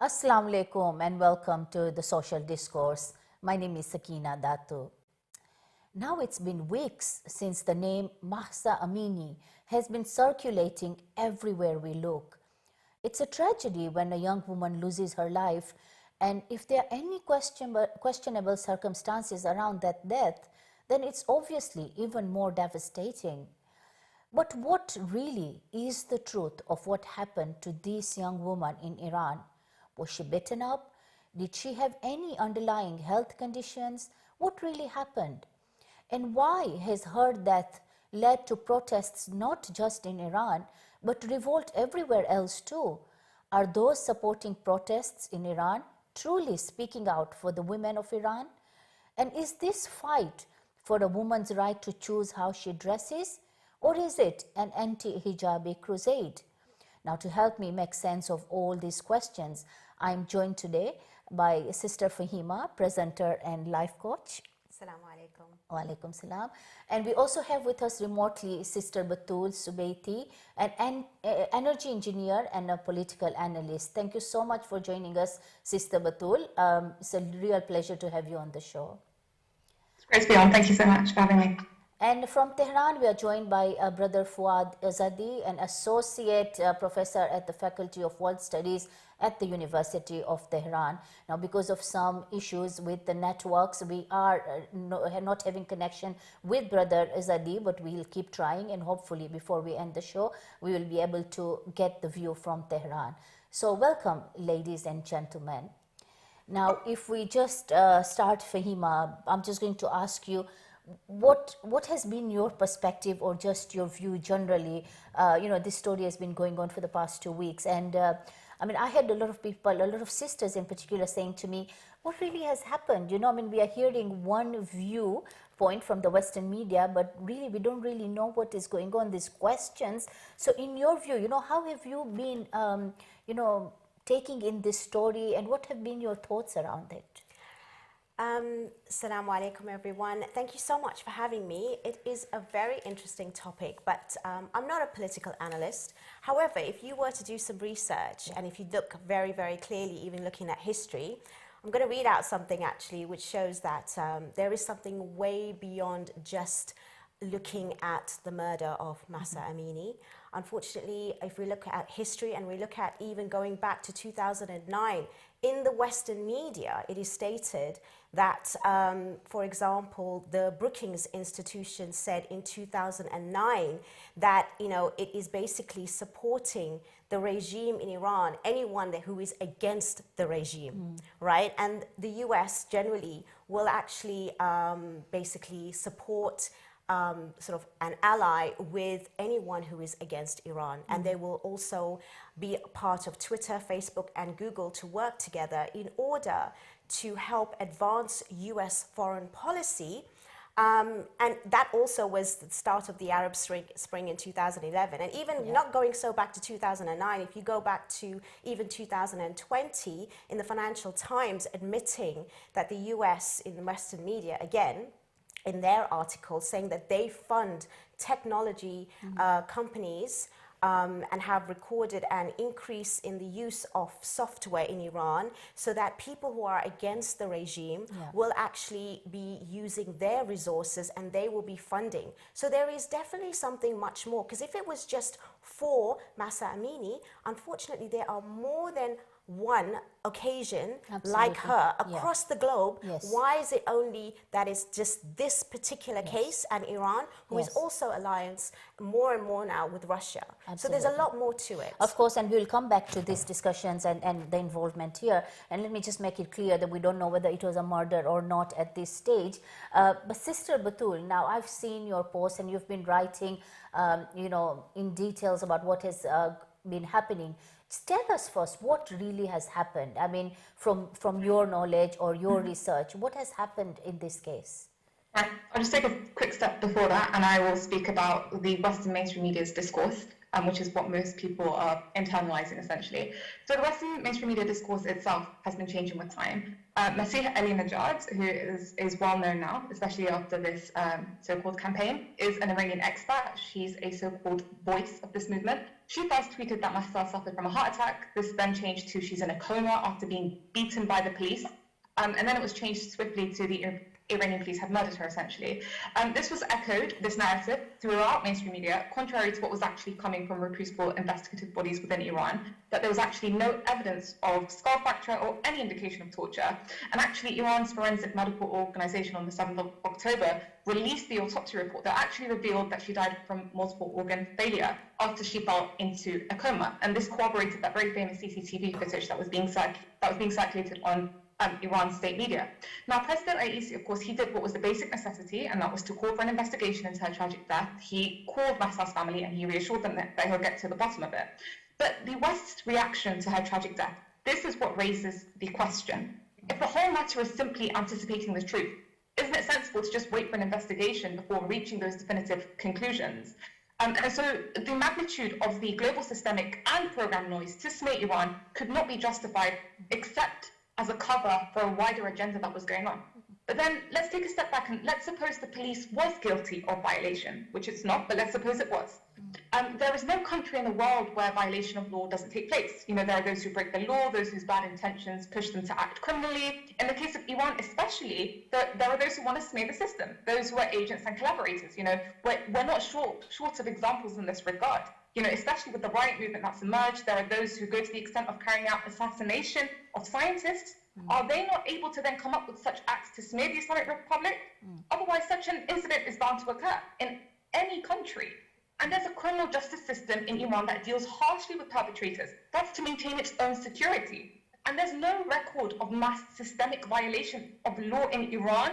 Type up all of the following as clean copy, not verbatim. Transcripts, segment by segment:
Assalamu alaikum and welcome to the Social Discourse. My name is Sakina Datu. Now it's been weeks since the name MAHSA AMINI has been circulating everywhere we look. It's a tragedy when a young woman loses her life, and if there are any questionable circumstances around that death, then it's obviously even more devastating. But what really is the truth of what happened to this young woman in Iran? Was she beaten up? Did she have any underlying health conditions? What really happened? And why has her death led to protests not just in Iran, but revolt everywhere else too? Are those supporting protests in Iran truly speaking out for the women of Iran? And is this fight for a woman's right to choose how she dresses? Or is it an anti-hijabi crusade? Now, to help me make sense of all these questions, I'm joined today by Sister Fahima, presenter and life coach. Assalamu alaikum. Wa alaikum salam. And we also have with us remotely Sister Batul Subaiti, an energy engineer and a political analyst. Thank you so much for joining us, Sister Batul. It's a real pleasure to have you on the show. It's great to be on. Thank you so much for having me. And from Tehran, we are joined by Brother Fuad Azadi, an associate professor at the Faculty of World Studies at the University of Tehran. Now, because of some issues with the networks, we are not having connection with Brother Azadi, but we'll keep trying, and hopefully before we end the show, we will be able to get the view from Tehran. So welcome, ladies and gentlemen. Now, if we just start, Fahima, I'm just going to ask you, what has been your perspective or just your view generally? This story has been going on for the past 2 weeks, and I had a lot of people, a lot of sisters in particular, saying to me, what really has happened? We are hearing one viewpoint from the Western media, but really we don't really know what is going on, these questions. So in your view, how have you been, taking in this story, and what have been your thoughts around it? Assalamu alaikum, everyone. Thank you so much for having me. It is a very interesting topic, but I'm not a political analyst. However, if you were to do some research, and if you look very, very clearly, even looking at history, I'm going to read out something actually which shows that there is something way beyond just looking at the murder of MAHSA AMINI. Unfortunately, if we look at history and we look at even going back to 2009, in the Western media, it is stated that, for example, the Brookings Institution said in 2009 that, it is basically supporting the regime in Iran, anyone who is against the regime, right? And the US generally will actually basically support sort of an ally with anyone who is against Iran. And they will also be part of Twitter, Facebook, and Google to work together in order to help advance US foreign policy. And that also was the start of the Arab Spring in 2011. And even not going so back to 2009, if you go back to even 2020, in the Financial Times admitting that the US in the Western media, again, in their article, saying that they fund technology companies and have recorded an increase in the use of software in Iran, so that people who are against the regime will actually be using their resources and they will be funding. So there is definitely something much more, because if it was just for MAHSA AMINI, unfortunately there are more than one occasion like her across the globe. Why is it only that it's just this particular case and Iran, who is also alliance more and more now with Russia? So there's a lot more to it. Of course, and we'll come back to these discussions and the involvement here. And let me just make it clear that we don't know whether it was a murder or not at this stage. But Sister Batul, now I've seen your post and you've been writing, in details about what has been happening. Tell us first what really has happened. From your knowledge or your research, what has happened in this case? Right. I'll just take a quick step before that, and I will speak about the Western mainstream media's discourse. which is what most people are internalizing essentially. So the Western mainstream media discourse itself has been changing with time. Masih Alinejad, who is well known now, especially after this so-called campaign, is an Iranian expert. She's a so-called voice of this movement. She first tweeted that Mahsa suffered from a heart attack. This then changed to she's in a coma after being beaten by the police. And then it was changed swiftly to the Iranian police had murdered her, essentially. This was echoed, this narrative, throughout mainstream media, contrary to what was actually coming from reputable investigative bodies within Iran, that there was actually no evidence of skull fracture or any indication of torture. And actually, Iran's forensic medical organization on the 7th of October released the autopsy report that actually revealed that she died from multiple organ failure after she fell into a coma. And this corroborated that very famous CCTV footage that was being circulated on Iran's state media. Now, President Raisi, of course, he did what was the basic necessity, and that was to call for an investigation into her tragic death. He called Mahsa's family and he reassured them that he'll get to the bottom of it. But the West's reaction to her tragic death, this is what raises the question. If the whole matter is simply anticipating the truth, isn't it sensible to just wait for an investigation before reaching those definitive conclusions? And so the magnitude of the global systemic and program noise to smite Iran could not be justified except as a cover for a wider agenda that was going on. But then let's take a step back and let's suppose the police was guilty of violation, which it's not, but let's suppose it was. There is no country in the world where violation of law doesn't take place. You know, there are those who break the law, those whose bad intentions push them to act criminally. In the case of Iran especially, there are those who want to smear the system, those who are agents and collaborators. You know, we're not short of examples in this regard. You know, especially with the riot movement that's emerged, there are those who go to the extent of carrying out assassination of scientists. Are they not able to then come up with such acts to smear the Islamic Republic? Otherwise, such an incident is bound to occur in any country. And there's a criminal justice system in Iran that deals harshly with perpetrators. That's to maintain its own security. And there's no record of mass systemic violation of law in Iran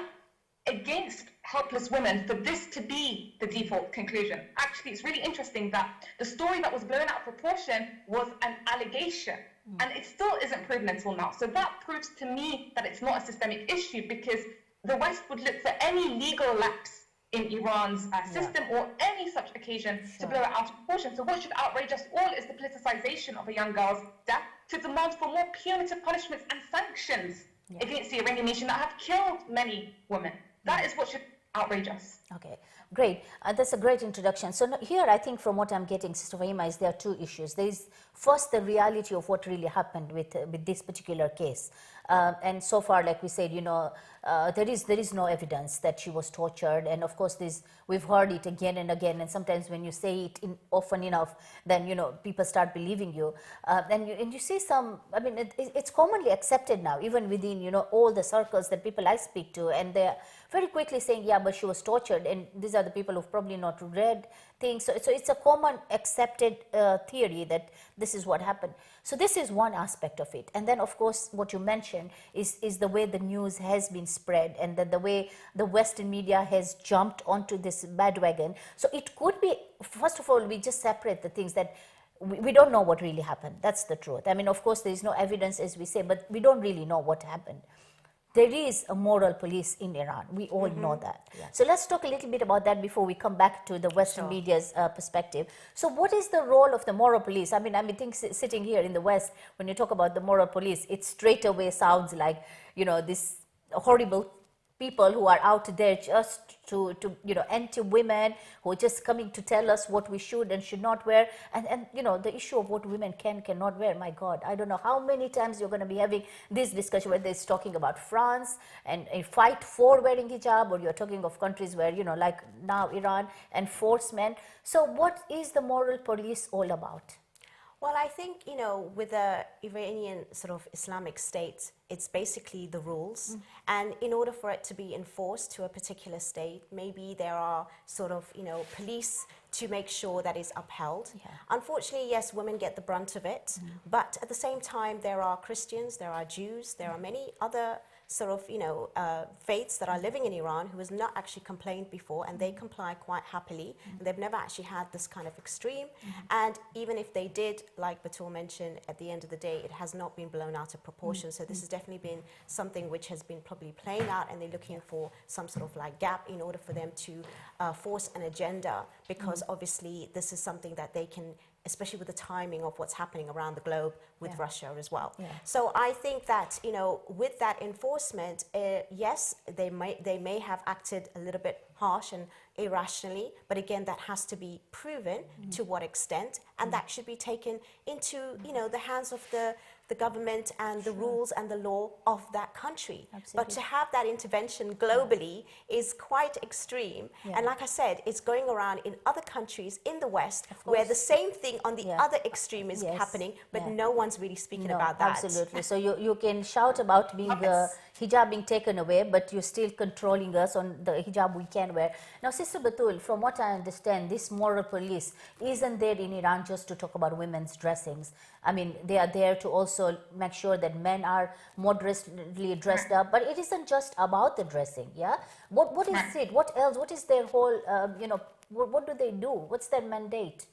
against helpless women for this to be the default conclusion. Actually, it's really interesting that the story that was blown out of proportion was an allegation, and it still isn't proven until now. So that proves to me that it's not a systemic issue, because the West would look for any legal lapse in Iran's system or any such occasion to blow it out of proportion. So what should outrage us all is the politicization of a young girl's death to demand for more punitive punishments and sanctions against the Iranian nation that have killed many women. That is what should outrage us. Okay, great. That's a great introduction. So here, I think from what I'm getting, Sister Fahima, is there are two issues. There is first the reality of what really happened with this particular case. And so far, like we said, you know, there is no evidence that she was tortured. And of course, we've heard it again and again. And sometimes when you say it often enough, then, you know, people start believing you. And you see some, I mean, it's commonly accepted now, even within, you know, all the circles that people I speak to. And they're very quickly saying, yeah, but she was tortured. And these are the people who've probably not read things. So it's a common accepted theory that this is what happened. So this is one aspect of it. And then, of course, what you mentioned is the way the news has been spread, and the way the Western media has jumped onto this bandwagon. So it could be, first of all, we just separate the things that we don't know what really happened. That's the truth. I mean, of course, there is no evidence, as we say, but we don't really know what happened. There is a moral police in Iran. We all know that. Yes. So let's talk a little bit about that before we come back to the Western media's perspective. So what is the role of the moral police? I mean, think sitting here in the West, when you talk about the moral police, it straight away sounds like, you know, this horrible people who are out there just to you know, anti-women, who are just coming to tell us what we should and should not wear. And you know, the issue of what women cannot wear, my God, I don't know how many times you're going to be having this discussion, whether it's talking about France and a fight for wearing hijab, or you're talking of countries where, you know, like now Iran, enforcement. So what is the moral police all about? Well, I think, you know, with the Iranian sort of Islamic state, it's basically the rules. And in order for it to be enforced to a particular state, maybe there are sort of, you know, police to make sure that it's upheld. Unfortunately, yes, women get the brunt of it. But at the same time, there are Christians, there are Jews, there are many other sort of, you know, faiths that are living in Iran who has not actually complained before, and they comply quite happily. And they've never actually had this kind of extreme. And even if they did, like Batul mentioned, at the end of the day, it has not been blown out of proportion. So this has definitely been something which has been probably playing out, and they're looking for some sort of like gap in order for them to force an agenda, because obviously this is something that they can especially with the timing of what's happening around the globe with Russia as well. Yeah. So I think that, you know, with that enforcement, yes, they may have acted a little bit harsh and irrationally, but again, that has to be proven to what extent, and that should be taken into, you know, the hands of the government and the rules and the law of that country. Absolutely. But to have that intervention globally is quite extreme. And like I said, it's going around in other countries in the West where the same thing on the other extreme is happening, but no one's really speaking about that. Absolutely. So you can shout about being hijab being taken away, but you're still controlling us on the hijab we can wear. Now, Sister Batul, from what I understand, this moral police isn't there in Iran just to talk about women's dressings. I mean, they are there to also make sure that men are moderately dressed up, but it isn't just about the dressing, yeah? What is it? What else? What is their whole, you know, what do they do? What's their mandate?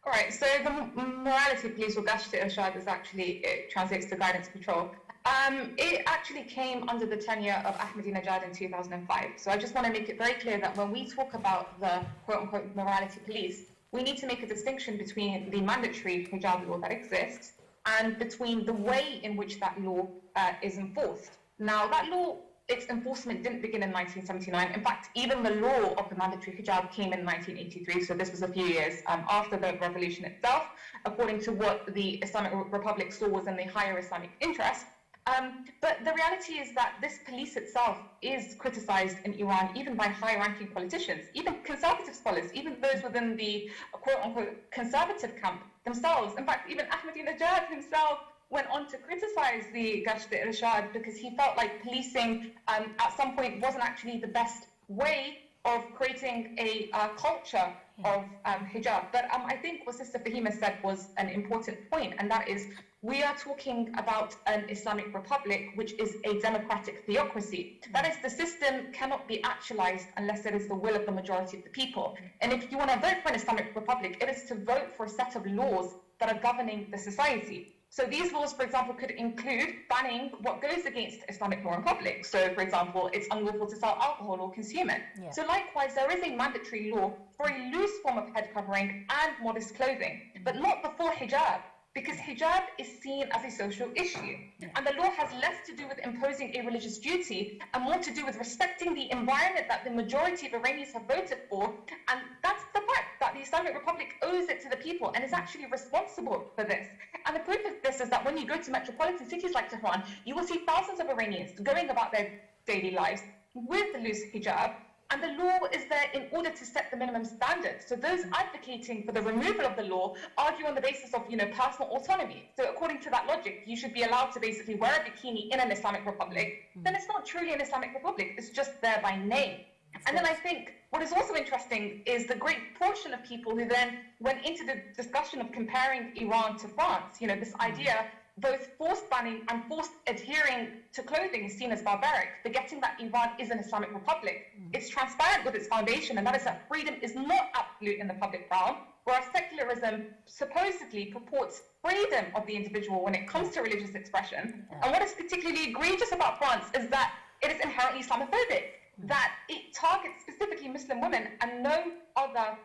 All right, so the morality police, or Gasht Irshad, is actually, it translates to guidance patrol. It actually came under the tenure of Ahmadinejad in 2005. So I just want to make it very clear that when we talk about the quote-unquote morality police, we need to make a distinction between the mandatory hijab law that exists and between the way in which that law is enforced. Now, that law, its enforcement didn't begin in 1979. In fact, even the law of the mandatory hijab came in 1983, so this was a few years after the revolution itself, according to what the Islamic Republic saw was in the higher Islamic interest. But the reality is that this police itself is criticized in Iran, even by high-ranking politicians, even conservative scholars, even those within the quote-unquote conservative camp themselves. In fact, even Ahmadinejad himself went on to criticize the Gasht Irshad because he felt like policing at some point wasn't actually the best way of creating a culture of hijab. But I think what Sister Fahima said was an important point, and that is we are talking about an Islamic Republic which is a democratic theocracy. That is, the system cannot be actualized unless it is the will of the majority of the people. And if you want to vote for an Islamic Republic, it is to vote for a set of laws that are governing the society. So these laws, for example, could include banning what goes against Islamic law in public. So, for example, it's unlawful to sell alcohol or consume it. Yeah. So likewise, there is a mandatory law for a loose form of head covering and modest clothing, but not before hijab, because hijab is seen as a social issue. Yeah. And the law has less to do with imposing a religious duty and more to do with respecting the environment that the majority of Iranians have voted for. And that's the fact that the Islamic Republic owes it to the people and is actually responsible for this. And the proof of this is that when you go to metropolitan cities like Tehran, you will see thousands of Iranians going about their daily lives with the loose hijab. And the law is there in order to set the minimum standards. So those advocating for the removal of the law argue on the basis of, personal autonomy. So according to that logic, you should be allowed to basically wear a bikini in an Islamic Republic. Then it's not truly an Islamic Republic. It's just there by name. And then I think what is also interesting is the great portion of people who then went into the discussion of comparing Iran to France. This idea both forced banning and forced adhering to clothing is seen as barbaric, forgetting that Iran is an Islamic Republic. It's transparent with its foundation, and that is that freedom is not absolute in the public realm, whereas secularism supposedly purports freedom of the individual when it comes to religious expression. And what is particularly egregious about France is that it is inherently Islamophobic, that it targets specifically Muslim women and no other,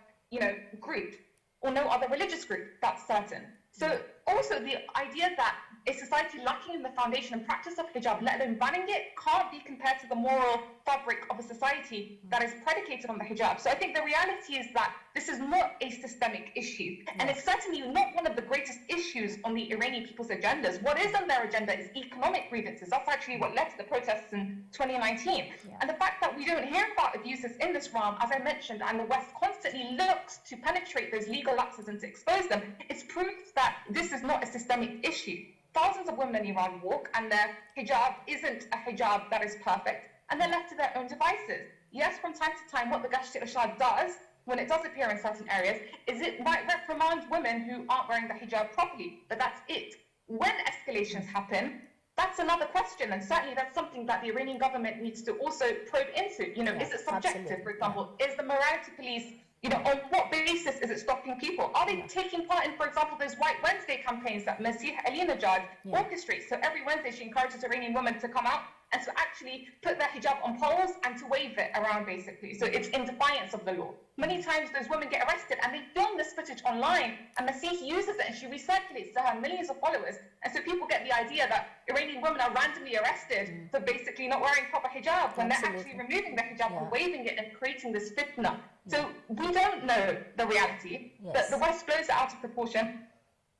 group or no other religious group, that's certain. So also the idea that a society lacking in the foundation and practice of hijab, let alone banning it, can't be compared to the moral fabric of a society that is predicated on the hijab. So I think the reality is that this is not a systemic issue. And it's certainly not one of the greatest issues on the Iranian people's agendas. What is on their agenda is economic grievances. That's actually what led to the protests in 2019. And the fact that we don't hear about abuses in this realm, as I mentioned, and the West constantly looks to penetrate those legal lapses and to expose them, it's proof that this is not a systemic issue. Thousands of women in Iran walk, and their hijab isn't a hijab that is perfect, and they're left to their own devices. Yes, from time to time, what the Gasht Irshad does, when it does appear in certain areas, is it might reprimand women who aren't wearing the hijab properly, but that's it. When escalations happen, that's another question, and certainly that's something that the Iranian government needs to also probe into. Is it subjective, absolutely. For example? Is the morality police, on what basis is it stopping people? Are they taking part in, for example, those White Wednesday campaigns that Masih Ahlulbayt orchestrates? So every Wednesday she encourages Iranian women to come out and to actually put their hijab on poles and to wave it around, basically. So it's in defiance of the law. Many times those women get arrested and they film this footage online, and Masih uses it and she recirculates to her millions of followers. And so people get the idea that Iranian women are randomly arrested for basically not wearing proper hijab, when they're actually removing their hijab and waving it and creating this fitna. So we don't know the reality, but the West blows it out of proportion,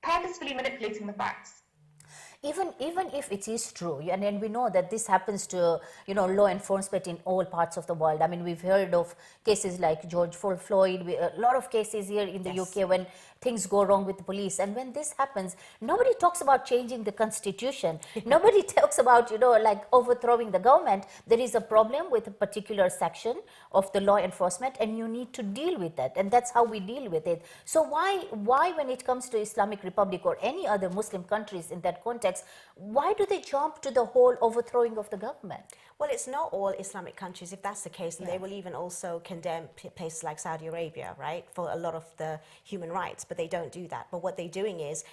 purposefully manipulating the facts. Even if it is true, and then we know that this happens to, you know, law enforcement in all parts of the world. I mean, we've heard of cases like George Floyd, a lot of cases here in the UK when things go wrong with the police. And when this happens, nobody talks about changing the constitution. Nobody talks about, you know, like overthrowing the government. There is a problem with a particular section of the law enforcement, and you need to deal with that. And that's how we deal with it. So why when it comes to Islamic Republic or any other Muslim countries in that context, why do they jump to the whole overthrowing of the government? Well, it's not all Islamic countries. If that's the case, and they will even also condemn places like Saudi Arabia, right, for a lot of the human rights, but they don't do that. But what they're doing is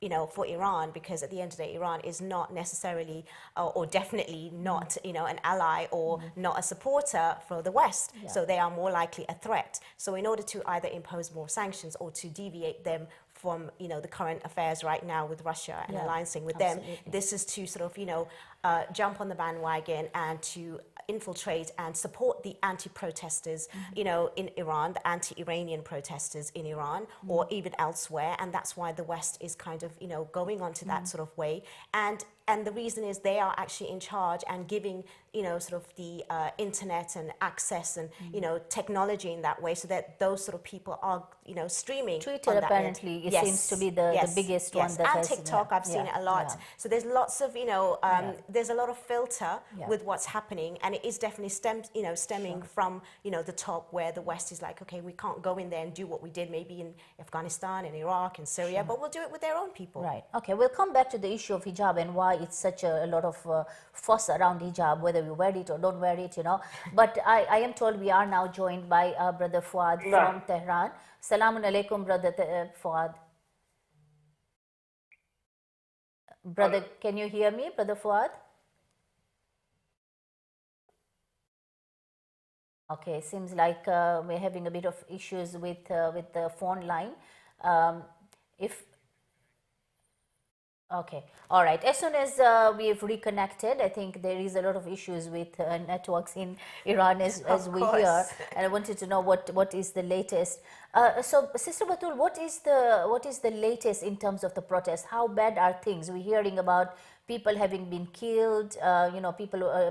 you know, for Iran, because at the end of the day, Iran is not necessarily or definitely not, you know, an ally or not a supporter for the West. So they are more likely a threat. So in order to either impose more sanctions or to deviate them from, you know, the current affairs right now with Russia and alliancing with them, this is to sort of, you know, jump on the bandwagon and to infiltrate and support the anti-protesters, you know, in Iran, the anti-Iranian protesters in Iran or even elsewhere. And that's why the West is kind of, you know, going on to that sort of way. And the reason is they are actually in charge and giving, you know, sort of the internet and access and, you know, technology in that way, so that those sort of people are, you know, streaming. Twitter on that apparently seems to be the biggest one that and TikTok, I've seen it a lot. So there's lots of, you know, there's a lot of filter with what's happening, and it is definitely stemming from, you know, the top, where the West is like, okay, we can't go in there and do what we did maybe in Afghanistan and Iraq and Syria, but we'll do it with their own people. Right. Okay, we'll come back to the issue of hijab and why it's such a lot of fuss around hijab, whether we wear it or don't wear it, you know. But I am told we are now joined by Brother Fuad from Tehran. Salamun alaikum, Brother Fuad. Brother, can you hear me, Brother Fuad? Okay, seems like we're having a bit of issues with the phone line. Okay, all right. As soon as we've reconnected, I think there is a lot of issues with networks in Iran as we hear, and I wanted to know what is the latest. So, Sister Batul, what is the latest in terms of the protests? How bad are things? We're hearing about people having been killed. You know,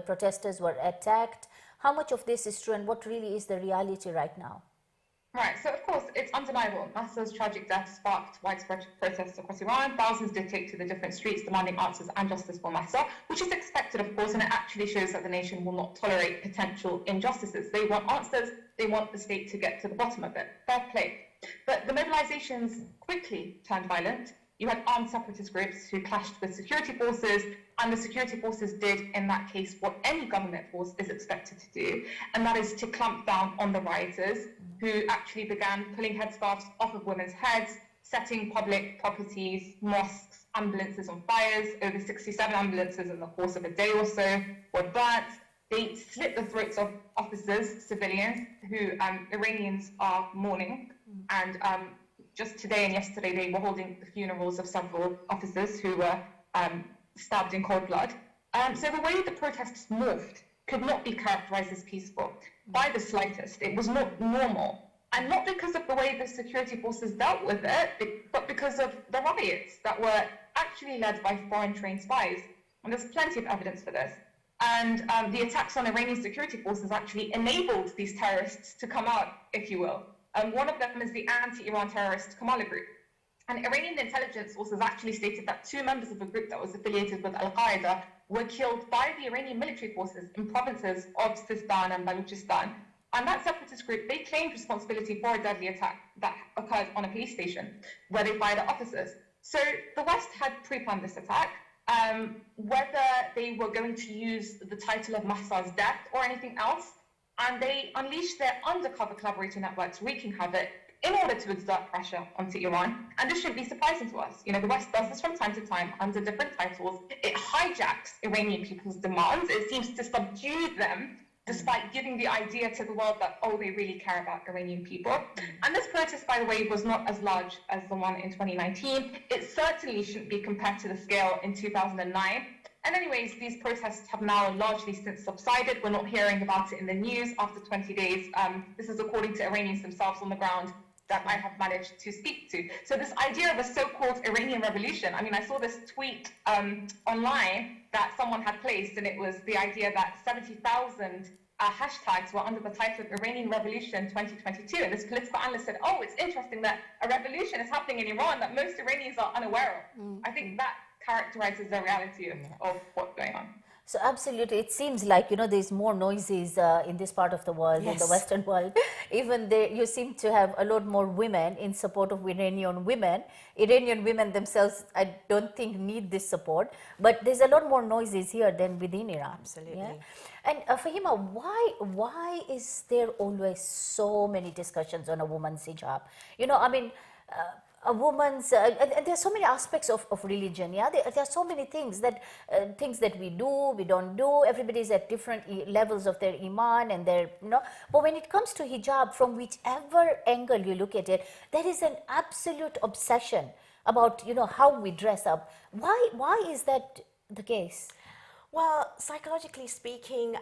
protesters were attacked. How much of this is true, and what really is the reality right now? Right, so of course, it's undeniable. MAHSA's tragic death sparked widespread protests across Iran. Thousands did take to the different streets demanding answers and justice for MAHSA, which is expected, of course, and it actually shows that the nation will not tolerate potential injustices. They want answers, they want the state to get to the bottom of it. Fair play. But the mobilizations quickly turned violent. You had armed separatist groups who clashed with security forces, and the security forces did, in that case, what any government force is expected to do, and that is to clamp down on the rioters, who actually began pulling headscarves off of women's heads, setting public properties, mosques, ambulances on fires. Over 67 ambulances in the course of a day or so were burnt. They slit the throats of officers, civilians, who Iranians are mourning, and just today and yesterday, they were holding the funerals of several officers who were stabbed in cold blood. So the way the protests morphed could not be characterized as peaceful by the slightest. It was not normal. And not because of the way the security forces dealt with it, but because of the riots that were actually led by foreign-trained spies. And there's plenty of evidence for this. And the attacks on Iranian security forces actually enabled these terrorists to come out, if you will. One of them is the anti-Iran terrorist Kamala group. And Iranian intelligence sources actually stated that 2 members of a group that was affiliated with Al-Qaeda were killed by the Iranian military forces in provinces of Sistan and Baluchistan. And that separatist group, they claimed responsibility for a deadly attack that occurred on a police station where they fired at officers. So the West had pre-planned this attack. Whether they were going to use the title of MAHSA's death or anything else, and they unleashed their undercover collaborator networks, wreaking havoc in order to exert pressure onto Iran. And this shouldn't be surprising to us. The West does this from time to time under different titles. It hijacks Iranian people's demands. It seems to subdue them, despite giving the idea to the world that, oh, they really care about Iranian people. And this protest, by the way, was not as large as the one in 2019. It certainly shouldn't be compared to the scale in 2009. And anyways, these protests have now largely since subsided. We're not hearing about it in the news after 20 days. This is according to Iranians themselves on the ground that I have managed to speak to. So this idea of a so-called Iranian revolution, I saw this tweet online that someone had placed, and it was the idea that 70,000 hashtags were under the title of Iranian Revolution 2022. And this political analyst said, oh, it's interesting that a revolution is happening in Iran that most Iranians are unaware of. I think that characterizes the reality of what's going on. So absolutely, it seems like, there's more noises in this part of the world, in the Western world. Even there, you seem to have a lot more women in support of Iranian women. Iranian women themselves, I don't think, need this support. But there's a lot more noises here than within Iran. Absolutely. Yeah? And Fahima, why is there always so many discussions on a woman's hijab? A woman's, there's so many aspects of religion, there are so many things that we do, we don't do, everybody's at different levels of their iman and their, but when it comes to hijab, from whichever angle you look at it, there is an absolute obsession about, how we dress up. Why is that the case? Well, psychologically speaking,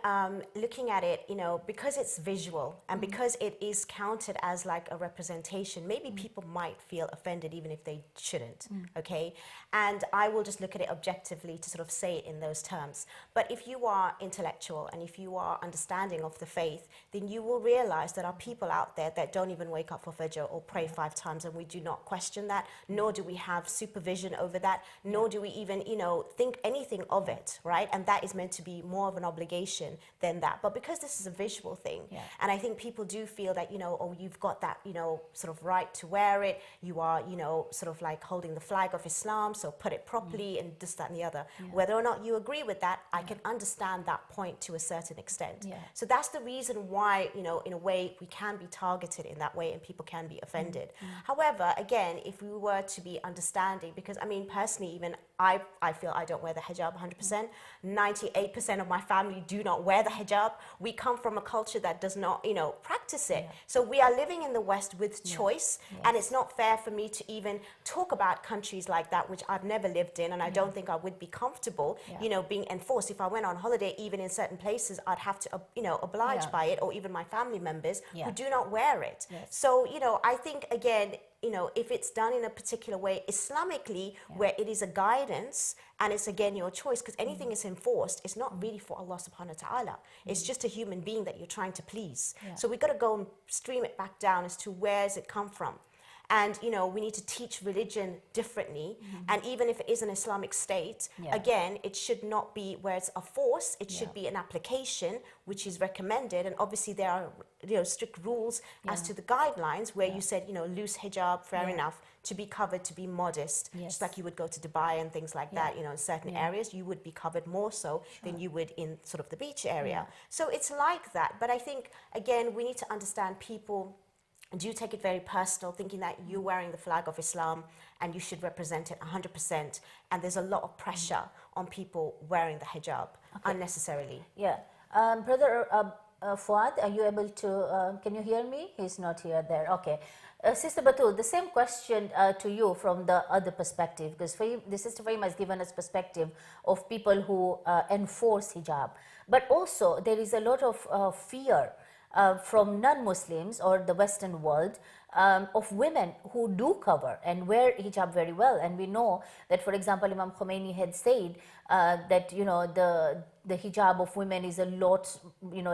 looking at it, because it's visual and because it is counted as like a representation, maybe people might feel offended even if they shouldn't, okay? And I will just look at it objectively to sort of say it in those terms. But if you are intellectual and if you are understanding of the faith, then you will realize there are people out there that don't even wake up for Fajr or pray 5 times, and we do not question that, nor do we have supervision over that, nor do we even, think anything of it, right? And that is meant to be more of an obligation than that. But because this is a visual thing, and I think people do feel that, oh, you've got that, sort of right to wear it, you are, sort of like holding the flag of Islam, so put it properly and this, that, and the other. Whether or not you agree with that, I can understand that point to a certain extent. So that's the reason why, in a way, we can be targeted in that way and people can be offended. However, again, if we were to be understanding, because personally, even I feel I don't wear the hijab 100%. 98% of my family do not wear the hijab. We come from a culture that does not, practice it. So we are living in the West with choice, and it's not fair for me to even talk about countries like that, which I've never lived in, and I don't think I would be comfortable, being enforced. If I went on holiday, even in certain places, I'd have to, oblige by it, or even my family members who do not wear it. So, I think, again, if it's done in a particular way, Islamically, where it is a guidance and it's again your choice, because anything is enforced, it's not really for Allah subhanahu wa ta'ala. It's just a human being that you're trying to please. So we've got to go and stream it back down as to where does it come from. And, we need to teach religion differently. And even if it is an Islamic state, again, it should not be where it's a force. It should be an application, which is recommended. And obviously there are, strict rules as to the guidelines where you said, loose hijab, fair enough, to be covered, to be modest. Just like you would go to Dubai and things like that, in certain areas, you would be covered more so than you would in sort of the beach area. So it's like that. But I think, again, we need to understand people do take it very personal, thinking that you're wearing the flag of Islam and you should represent it 100%. And there's a lot of pressure on people wearing the hijab unnecessarily. Brother Fuad, are you able to, can you hear me? He's not here there. Okay. Sister Batul, the same question to you from the other perspective, because the Sister Fahima has given us perspective of people who enforce hijab. But also there is a lot of fear from non-Muslims or the Western world of women who do cover and wear hijab very well. And we know that, for example, Imam Khomeini had said that, the hijab of women is a lot,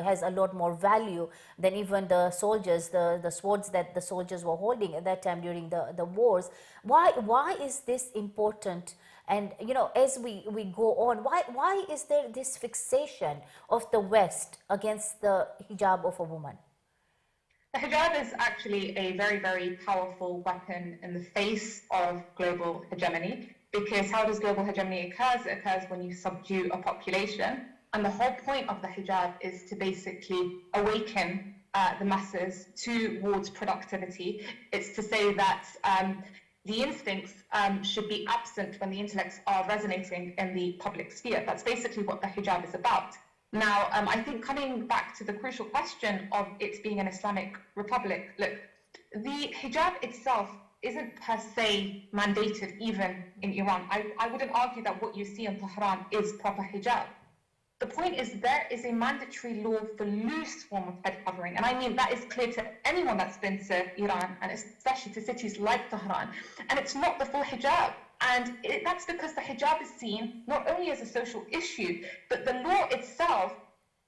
has a lot more value than even the soldiers, the swords that the soldiers were holding at that time during the wars. Why is this important? And, as we go on, why is there this fixation of the West against the hijab of a woman? The hijab is actually a very, very powerful weapon in the face of global hegemony, because how does global hegemony occur? It occurs when you subdue a population. And the whole point of the hijab is to basically awaken the masses towards productivity. It's to say that the instincts should be absent when the intellects are resonating in the public sphere. That's basically what the hijab is about. Now, I think coming back to the crucial question of it being an Islamic republic, look, the hijab itself isn't per se mandated even in Iran. I wouldn't argue that what you see in Tehran is proper hijab. The point is there is a mandatory law for loose form of head covering. And I mean, that is clear to anyone that's been to Iran, and especially to cities like Tehran. And it's not the full hijab. And that's because the hijab is seen not only as a social issue, but the law itself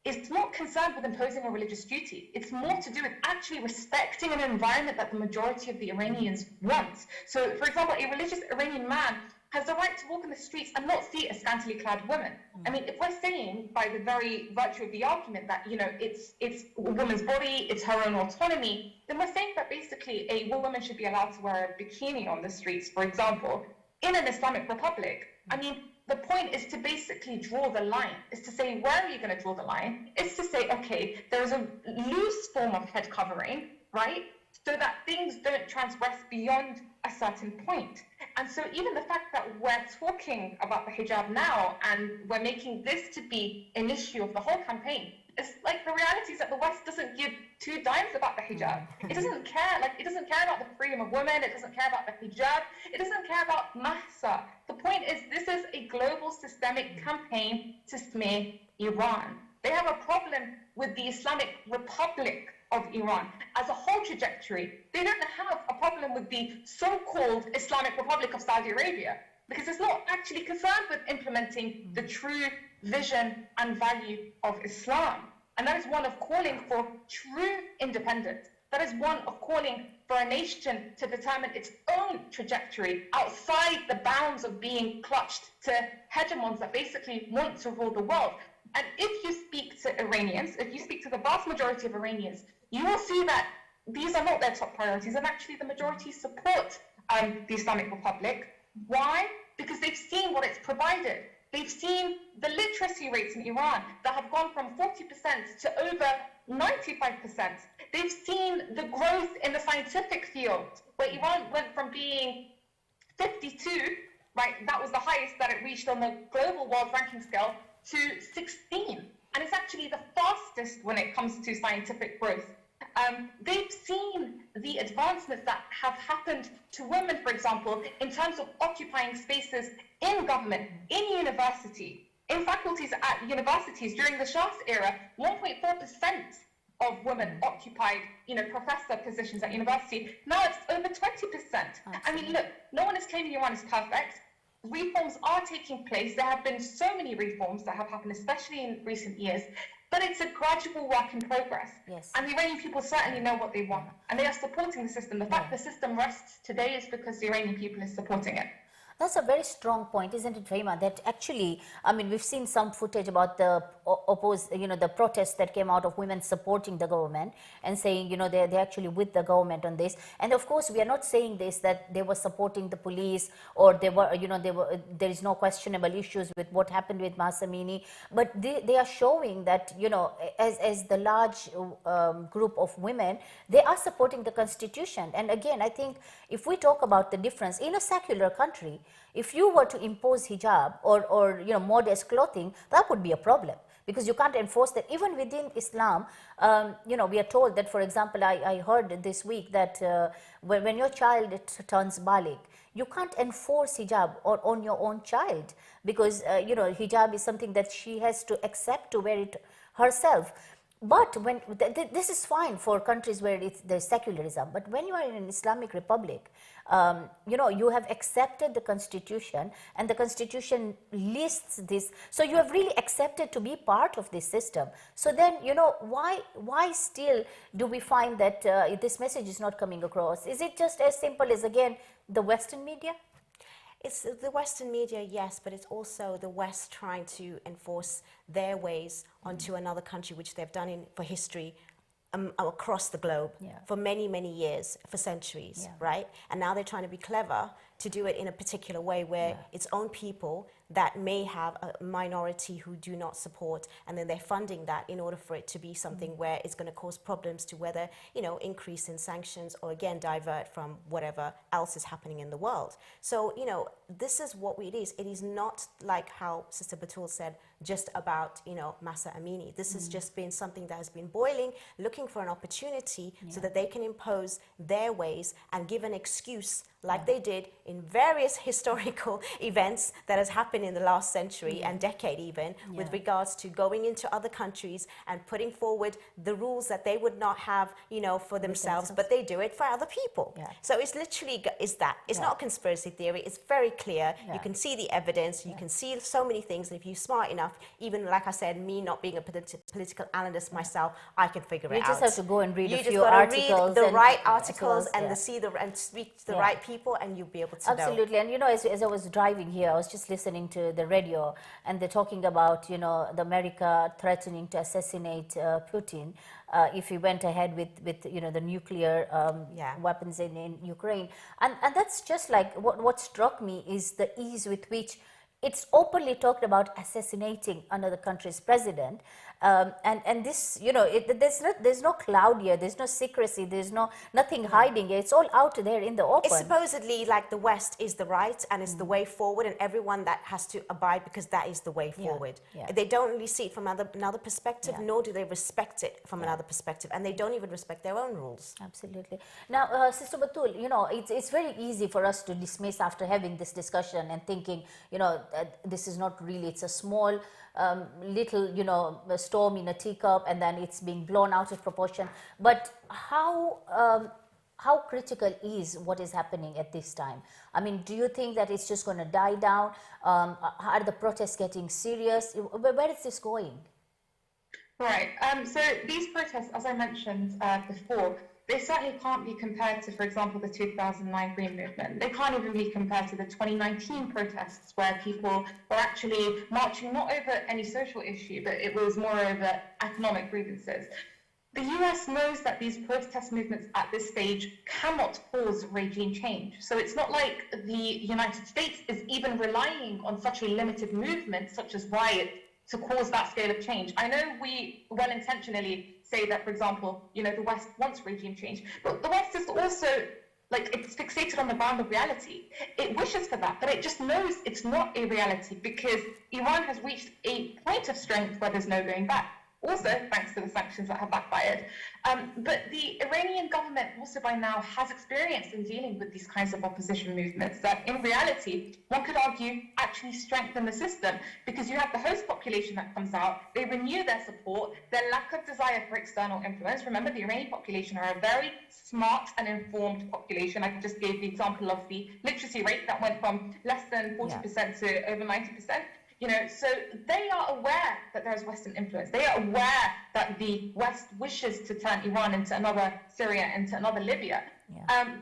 is not concerned with imposing a religious duty. It's more to do with actually respecting an environment that the majority of the Iranians want. So, for example, a religious Iranian man has the right to walk in the streets and not see a scantily clad woman. I mean, if we're saying by the very virtue of the argument that, you know, it's a woman's body, it's her own autonomy, then we're saying that basically a woman should be allowed to wear a bikini on the streets, for example, in an Islamic republic. I mean, the point is to basically draw the line, is to say, where are you going to draw the line? It's to say, okay, there's a loose form of head covering, right? So that things don't transgress beyond a certain point. And so even the fact that we're talking about the hijab now and we're making this to be an issue of the whole campaign, it's like the reality is that the West doesn't give two dimes about the hijab. It doesn't care, like it doesn't care about the freedom of women, it doesn't care about the hijab, it doesn't care about MAHSA. The point is this is a global systemic campaign to smear Iran. They have a problem with the Islamic Republic of Iran as a whole trajectory. They don't have a problem with the so-called Islamic Republic of Saudi Arabia because it's not actually concerned with implementing the true vision and value of Islam. And that is one of calling for true independence. That is one of calling for a nation to determine its own trajectory outside the bounds of being clutched to hegemons that basically want to rule the world. And if you speak to Iranians, if you speak to the vast majority of Iranians, you will see that these are not their top priorities, and actually the majority support the Islamic Republic. Why? Because they've seen what it's provided. They've seen the literacy rates in Iran that have gone from 40% to over 95%. They've seen the growth in the scientific field, where Iran went from being 52, right, that was the highest that it reached on the global world ranking scale, to 16. And it's actually the fastest when it comes to scientific growth. They've seen the advancements that have happened to women, for example, in terms of occupying spaces in government, in university, in faculties at universities. During the Shah's era, 1.4% of women occupied, professor positions at university. Now it's over 20%. I mean, look, no one is claiming Iran is perfect. Reforms are taking place. There have been so many reforms that have happened, especially in recent years, but it's a gradual work in progress. Yes. And the Iranian people certainly know what they want, and they are supporting the system. The fact the system rests today is because the Iranian people is supporting it. That's a very strong point, isn't it, Fahima? That actually, I mean, we've seen some footage about the the protests that came out of women supporting the government and saying, they're actually with the government on this. And of course, we are not saying this that they were supporting the police or they were, there is no questionable issues with what happened with MAHSA AMINI, but they are showing that, as the large group of women, they are supporting the constitution. And again, I think if we talk about the difference in a secular country, if you were to impose hijab or modest clothing, that would be a problem because you can't enforce that. Even within Islam, we are told that, for example, I heard this week that when your child turns baligh, you can't enforce hijab on your own child because, hijab is something that she has to accept to wear it herself. But when this is fine for countries where there's secularism, but when you are in an Islamic republic, you have accepted the constitution, and the constitution lists this. So you have really accepted to be part of this system. So then, why still do we find that this message is not coming across? Is it just as simple as, again, the Western media? It's the Western media, yes, but it's also the West trying to enforce their ways onto another country, which they've done for history across the globe for many, many years, for centuries, right? And now they're trying to be clever to do it in a particular way where its own people that may have a minority who do not support, and then they're funding that in order for it to be something where it's going to cause problems to whether, you know, increase in sanctions or again divert from whatever else is happening in the world. So, you know, this is what it is. It is not like how Sister Batul said, just about, you know, MAHSA AMINI. This has just been something that has been boiling, looking for an opportunity so that they can impose their ways and give an excuse like they did in various historical events that has happened in the last century and decade even, with regards to going into other countries and putting forward the rules that they would not have, you know, for themselves, but they do it for other people. So it's literally, it's not a conspiracy theory, it's very clear. You can see the evidence, you can see so many things, and if you're smart enough, even like I said, me not being a political analyst myself, I can figure it out. You just have to go and read a few You just articles. got to read the right articles and and speak to the right people, and you'll be able to know. Absolutely. And you know, as I was driving here, I was just listening to the radio, and they're talking about, you know, the America threatening to assassinate Putin if he went ahead with you know, the nuclear weapons in Ukraine. And that's just like what struck me is the ease with which it's openly talked about assassinating another country's president, and this, you know, there's no cloud here, there's no secrecy, there's nothing hiding here. It's all out there in the open. It's supposedly like the West is the right and it's the way forward, and everyone that has to abide because that is the way forward. They don't really see it from another perspective, nor do they respect it from another perspective, and they don't even respect their own rules. Absolutely. Now, Sister Batul, you know, it's very easy for us to dismiss after having this discussion and thinking, you know, this is not really, it's a small little, you know, storm in a teacup, and then it's being blown out of proportion. But how critical is what is happening at this time? I mean, do you think that it's just going to die down? Are the protests getting serious? Where is this going? Right. So these protests, as I mentioned before, they certainly can't be compared to, for example, the 2009 Green Movement. They can't even be compared to the 2019 protests, where people were actually marching not over any social issue, but it was more over economic grievances. The US knows that these protest movements at this stage cannot cause regime change. So it's not like the United States is even relying on such a limited movement, such as riot, to cause that scale of change. I know we well-intentionally say that, for example, you know, the West wants regime change, but the West is also, like, it's fixated on the ground of reality. It wishes for that, but it just knows it's not a reality because Iran has reached a point of strength where there's no going back. Also, thanks to the sanctions that have backfired. But the Iranian government also by now has experience in dealing with these kinds of opposition movements that in reality, one could argue, actually strengthen the system, because you have the host population that comes out, they renew their support, their lack of desire for external influence. Remember, the Iranian population are a very smart and informed population. I just gave the example of the literacy rate that went from less than 40% to over 90%. You know, so they are aware that there is Western influence. They are aware that the West wishes to turn Iran into another Syria, into another Libya.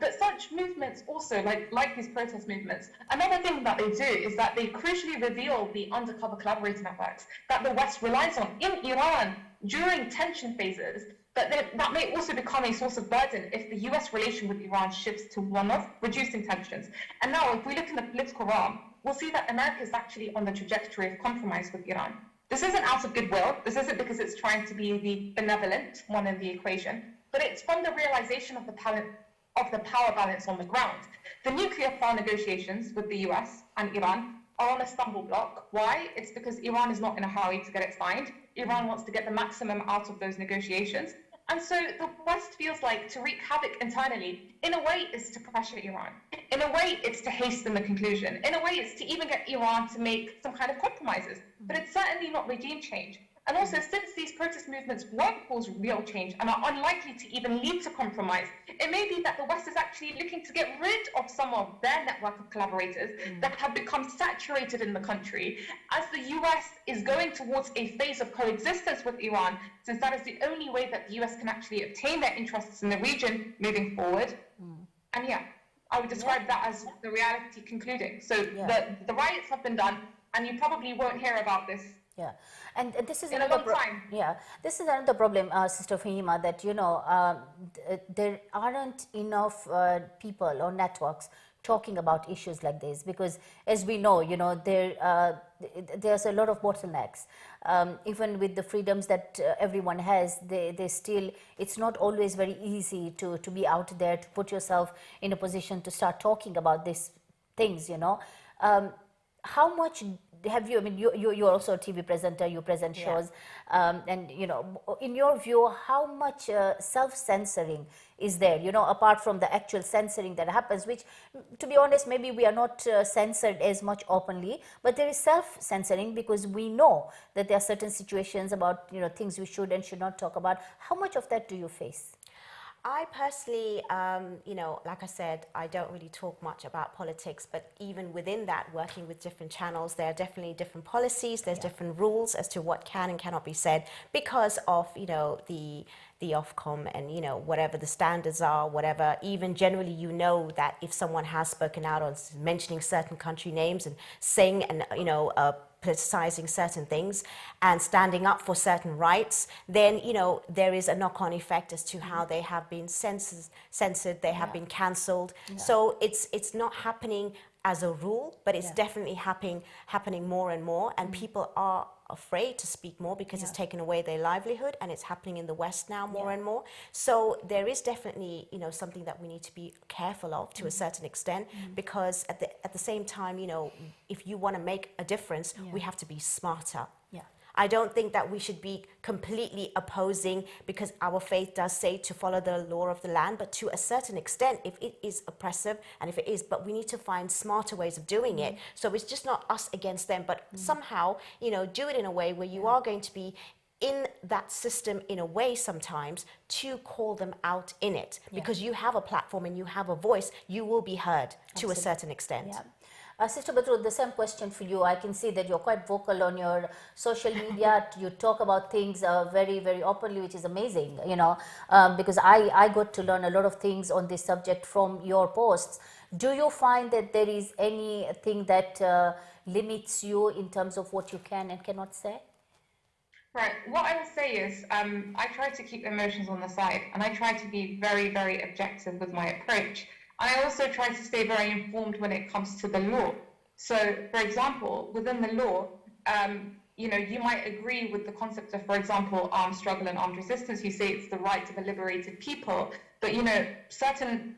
But such movements also, like these protest movements, another thing that they do is that they crucially reveal the undercover collaborator networks that the West relies on in Iran during tension phases. But that may also become a source of burden if the US relation with Iran shifts to one of reducing tensions. And now, if we look in the political realm, we'll see that America is actually on the trajectory of compromise with Iran. This isn't out of goodwill. This isn't because it's trying to be the benevolent one in the equation, but it's from the realization of the power balance on the ground. The nuclear power negotiations with the US and Iran are on a stumble block. Why? It's because Iran is not in a hurry to get it signed. Iran wants to get the maximum out of those negotiations. And so the West feels like to wreak havoc internally, in a way, is to pressure Iran. In a way, it's to hasten the conclusion. In a way, it's to even get Iran to make some kind of compromises. But it's certainly not regime change. And also, since these protest movements won't cause real change and are unlikely to even lead to compromise, it may be that the West is actually looking to get rid of some of their network of collaborators that have become saturated in the country, as the US is going towards a phase of coexistence with Iran, since that is the only way that the US can actually obtain their interests in the region moving forward. And yeah, I would describe that as the reality concluding. So the riots have been done, and you probably won't hear about this. Yeah, and this is in a long time. Yeah, this is another problem, Sister Fahima, that, you know, there aren't enough people or networks talking about issues like this? Because as we know, you know, there's a lot of bottlenecks. Even with the freedoms that everyone has, they still, it's not always very easy to be out there, to put yourself in a position to start talking about these things, you know. How much have you, I mean, you're also a TV presenter, you present shows, and, you know, in your view, how much self-censoring is there, you know, apart from the actual censoring that happens, which, to be honest, maybe we are not censored as much openly, but there is self-censoring because we know that there are certain situations about, you know, things we should and should not talk about. How much of that do you face? I personally, you know, like I said, I don't really talk much about politics, but even within that, working with different channels, there are definitely different policies, there's different rules as to what can and cannot be said because of, you know, the Ofcom and, you know, whatever the standards are, whatever. Even generally, you know that if someone has spoken out on mentioning certain country names and saying and, you know, politicizing certain things and standing up for certain rights, then, you know, there is a knock-on effect as to how they have been censored, they have been cancelled. So it's not happening as a rule, but it's definitely happening more and more, and people are afraid to speak more because it's taken away their livelihood, and it's happening in the West now more and more. So there is definitely, you know, something that we need to be careful of to a certain extent, because at the same time, you know, if you want to make a difference, we have to be smarter. I don't think that we should be completely opposing, because our faith does say to follow the law of the land, but to a certain extent, if it is oppressive and if it is, but we need to find smarter ways of doing it. So it's just not us against them, but somehow, you know, do it in a way where you are going to be in that system in a way sometimes to call them out in it, because you have a platform and you have a voice, you will be heard to a certain extent. Sister Badru, the same question for you. I can see that you're quite vocal on your social media. You talk about things very, very openly, which is amazing, you know, because I got to learn a lot of things on this subject from your posts. Do you find that there is anything that limits you in terms of what you can and cannot say? Right. What I would say is I try to keep emotions on the side, and I try to be very, very objective with my approach. I also try to stay very informed when it comes to the law. So, for example, within the law, you know, you might agree with the concept of, for example, armed struggle and armed resistance. You say it's the right of a liberated people, but, you know, certain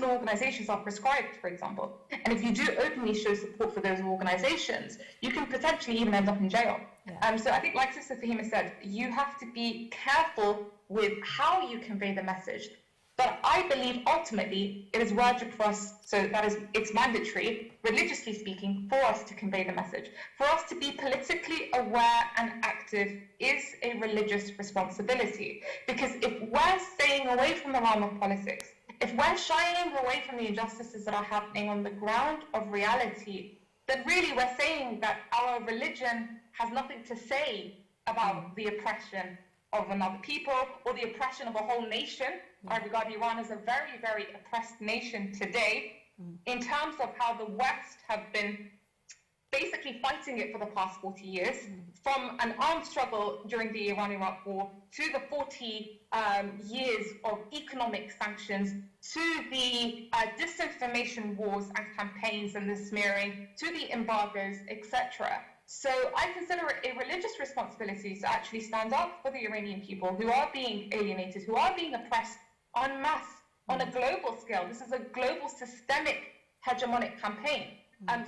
organizations are prescribed, for example. And if you do openly show support for those organizations, you can potentially even end up in jail. So I think, like Sister Fahima said, you have to be careful with how you convey the message. But I believe ultimately it is wajib for us, so that is, it's mandatory, religiously speaking, for us to convey the message. For us to be politically aware and active is a religious responsibility. Because if we're staying away from the realm of politics, if we're shying away from the injustices that are happening on the ground of reality, then really we're saying that our religion has nothing to say about the oppression of another people or the oppression of a whole nation. I regard Iran as a very, very oppressed nation today in terms of how the West have been basically fighting it for the past 40 years, from an armed struggle during the Iran-Iraq war to the 40 years of economic sanctions, to the disinformation wars and campaigns and the smearing, to the embargoes, etc. So I consider it a religious responsibility to actually stand up for the Iranian people who are being alienated, who are being oppressed en masse on a global scale. This is a global systemic hegemonic campaign.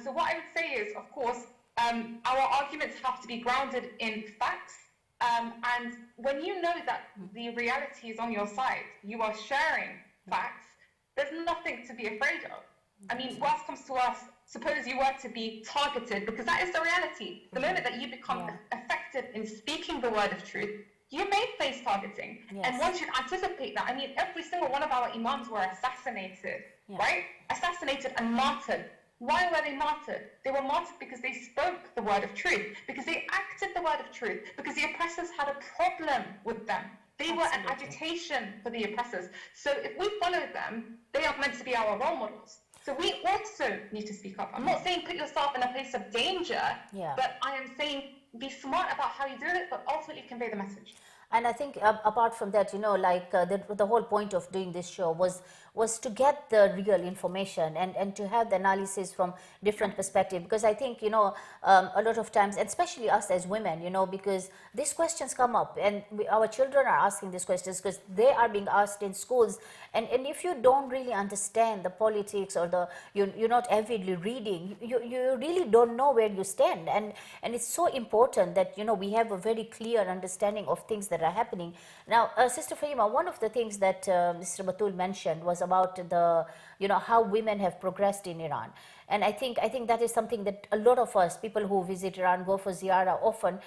So what I would say is, of course, our arguments have to be grounded in facts. And when you know that the reality is on your side, you are sharing facts, there's nothing to be afraid of. I mean, worst comes to worst, suppose you were to be targeted, because that is the reality. The moment that you become effective in speaking the word of truth, you may face targeting. And one should anticipate that. I mean, every single one of our imams were assassinated, right? Assassinated and martyred. Why were they martyred? They were martyred because they spoke the word of truth, because they acted the word of truth, because the oppressors had a problem with them. They were an agitation for the oppressors. So if we follow them, they are meant to be our role models. So we also need to speak up. I'm not saying put yourself in a place of danger, but I am saying be smart about how you do it, but ultimately convey the message. And I think apart from that, you know, like the whole point of doing this show was was to get the real information and to have the analysis from different perspectives. Because I think, you know, a lot of times, especially us as women, you know, because these questions come up, and our children are asking these questions because they are being asked in schools. And if you don't really understand the politics, or you're not avidly reading, you really don't know where you stand. And it's so important that, you know, we have a very clear understanding of things that are happening. Now, Sister Fahima, one of the things that Mr. Batul mentioned was about the, you know, how women have progressed in Iran. And I think that is something that a lot of us, people who visit Iran, go for ziyarah, often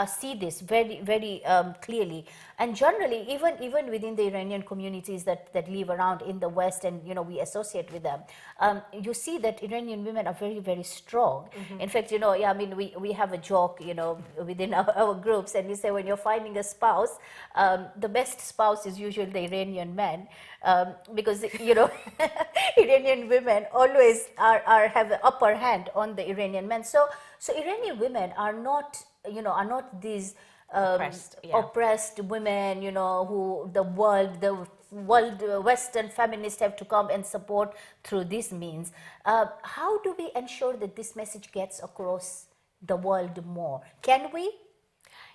see this very, very clearly. And generally, even within the Iranian communities that live around in the West, and, you know, we associate with them, you see that Iranian women are very, very strong. In fact, you know, yeah, I mean, we have a joke, you know, within our groups, and we say when you're finding a spouse, the best spouse is usually the Iranian man, because, you know, Iranian women always have an upper hand on the Iranian men. So Iranian women are not, you know, are not these oppressed women, you know, who the world Western feminists have to come and support through these means. How do we ensure that this message gets across the world more? Can we?